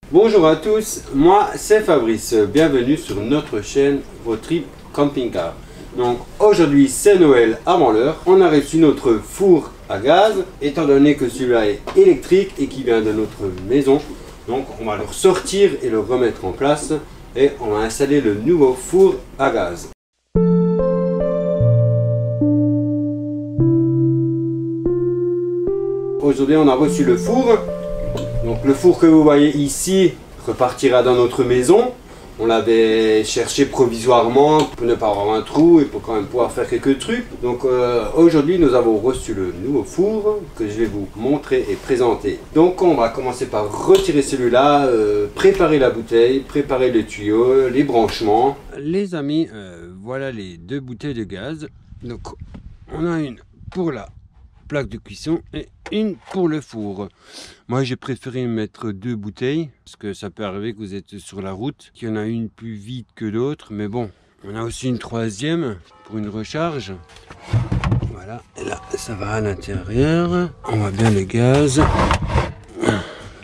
Bonjour à tous, moi c'est Fabrice, bienvenue sur notre chaîne Roadtrip Camping Car. Donc aujourd'hui c'est Noël avant l'heure, on a reçu notre four à gaz, étant donné que celui-là est électrique et qui vient de notre maison. Donc on va le sortir et le remettre en place et on va installer le nouveau four à gaz. Aujourd'hui on a reçu le four. Donc le four que vous voyez ici repartira dans notre maison. On l'avait cherché provisoirement pour ne pas avoir un trou et pour quand même pouvoir faire quelques trucs. Donc aujourd'hui nous avons reçu le nouveau four que je vais vous montrer et présenter. Donc on va commencer par retirer celui-là, préparer la bouteille, préparer le tuyau, les branchements. Les amis, voilà les deux bouteilles de gaz. Donc on a une pour la plaque de cuisson et une pour le four. Moi j'ai préféré mettre deux bouteilles parce que ça peut arriver que vous êtes sur la route, qu'il y en a une plus vide que l'autre, mais bon, on a aussi une troisième pour une recharge. Voilà, et là ça va à l'intérieur, on voit bien le gaz.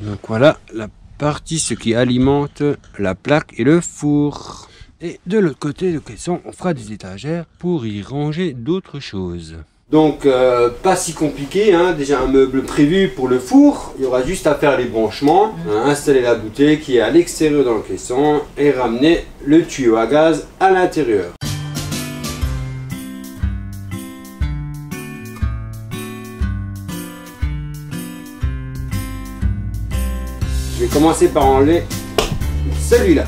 Donc voilà la partie ce qui alimente la plaque et le four. Et de l'autre côté de caisson, on fera des étagères pour y ranger d'autres choses. Donc pas si compliqué, hein. Déjà un meuble prévu pour le four, il y aura juste à faire les branchements, installer la bouteille qui est à l'extérieur dans le caisson et ramener le tuyau à gaz à l'intérieur. Je vais commencer par enlever celui-là.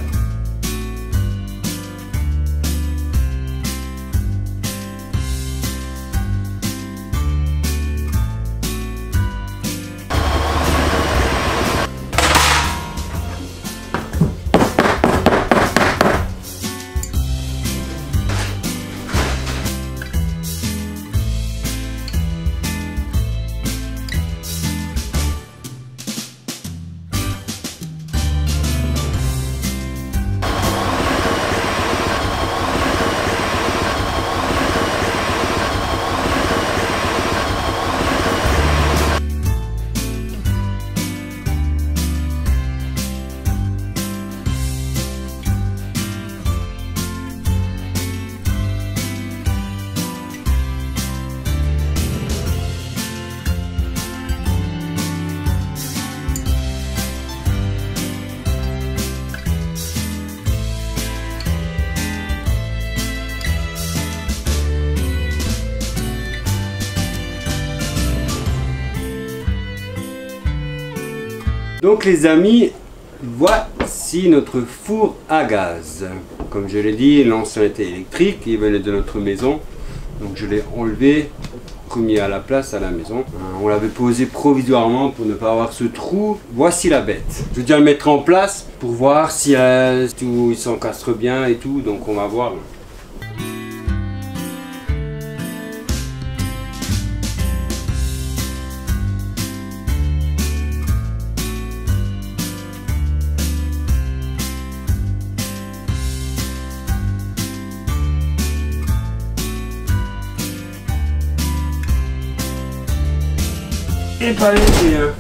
Donc les amis, voici notre four à gaz. Comme je l'ai dit, l'ancien était électrique, il venait de notre maison. Donc je l'ai enlevé, remis à la place à la maison. On l'avait posé provisoirement pour ne pas avoir ce trou. Voici la bête. Je vais déjà le mettre en place pour voir si tout il s'encastre bien et tout. Donc on va voir. Et pas léger, hein.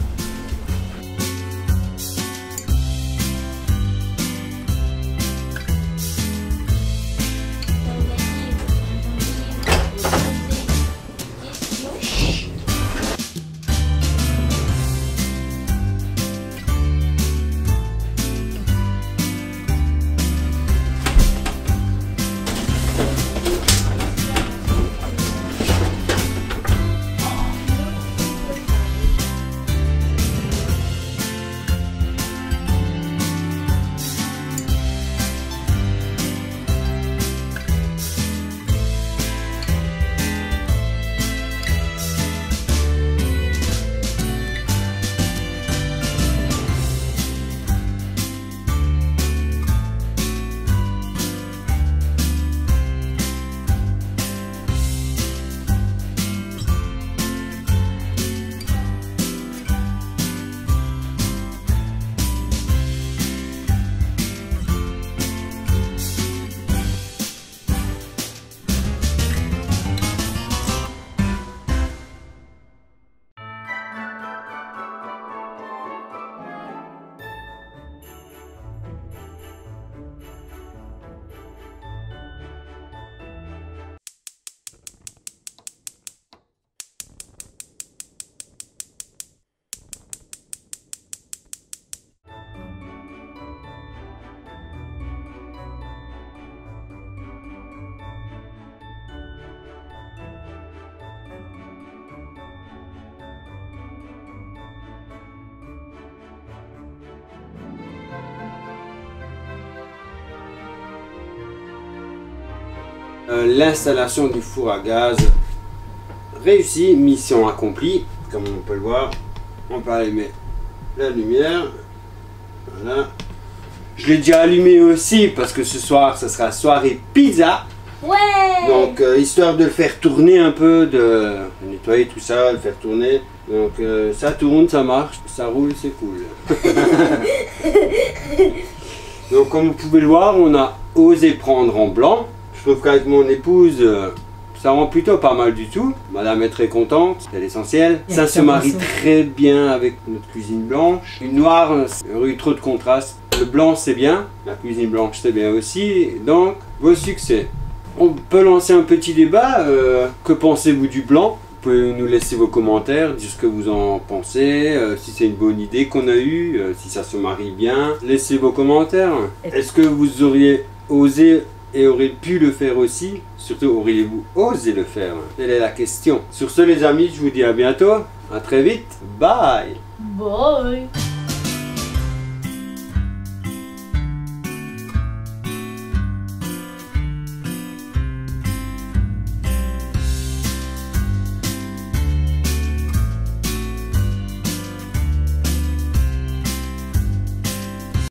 L'installation du four à gaz réussie, mission accomplie. Comme on peut le voir, on peut allumer la lumière. Voilà. Je l'ai déjà allumé aussi parce que ce soir, ce sera soirée pizza. Ouais. Donc, histoire de le faire tourner un peu, de nettoyer tout ça, le faire tourner. Donc, ça tourne, ça marche, ça roule, c'est cool. Donc, comme vous pouvez le voir, on a osé prendre en blanc. Je trouve qu'avec mon épouse, ça rend plutôt pas mal du tout. Madame est très contente, c'est l'essentiel. Ça se marie très bien avec notre cuisine blanche. Une noire, il y aurait eu trop de contraste. Le blanc, c'est bien. La cuisine blanche, c'est bien aussi. Donc, beau succès. On peut lancer un petit débat. Que pensez-vous du blanc? Vous pouvez nous laisser vos commentaires, dire ce que vous en pensez, si c'est une bonne idée qu'on a eue, si ça se marie bien. Laissez vos commentaires. Est-ce que vous auriez osé et auriez pu le faire aussi? Surtout, auriez-vous osé le faire? Telle est la question. Sur ce, les amis, je vous dis à bientôt. À très vite. Bye. Bye.